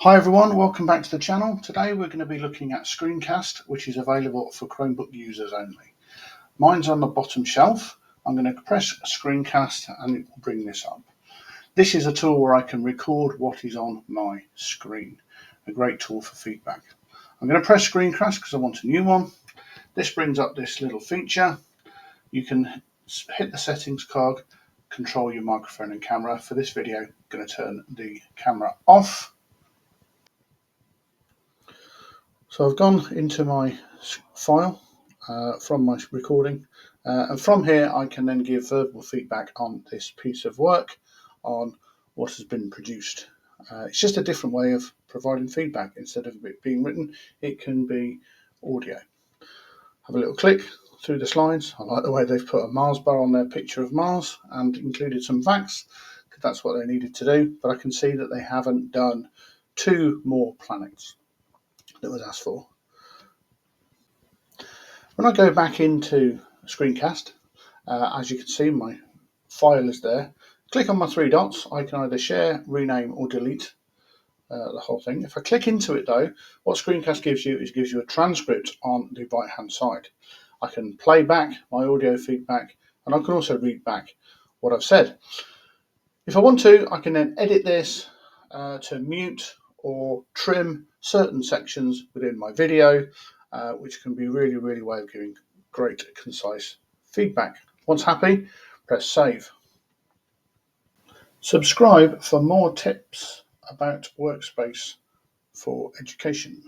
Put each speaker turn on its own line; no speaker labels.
Hi everyone, welcome back to the channel. Today we're going to be looking at Screencast, which is available for Chromebook users only. Mine's on the bottom shelf. I'm going to press Screencast and it will bring this up. This is a tool where I can record what is on my screen. A great tool for feedback. I'm going to press Screencast because I want a new one. This brings up this little feature. You can hit the settings cog, control your microphone and camera. For this video, I'm going to turn the camera off. So I've gone into my file from my recording, and from here I can then give verbal feedback on this piece of work, on what has been produced. It's just a different way of providing feedback. Instead of it being written, it can be audio. Have a little click through the slides. I like the way they've put a Mars bar on their picture of Mars and included some facts, because that's what they needed to do, but I can see that they haven't done 2 more planets that was asked for. When I go back into Screencast, as you can see, my file is there. Click on my 3 dots. I can either share, rename, or delete the whole thing. If I click into it, though, what Screencast gives you is gives you a transcript on the right-hand side. I can play back my audio feedback, and I can also read back what I've said. If I want to, I can then edit this to mute or trim certain sections within my video, which can be really way of giving great concise feedback. Once happy, press save. Subscribe for more tips about Workspace for education.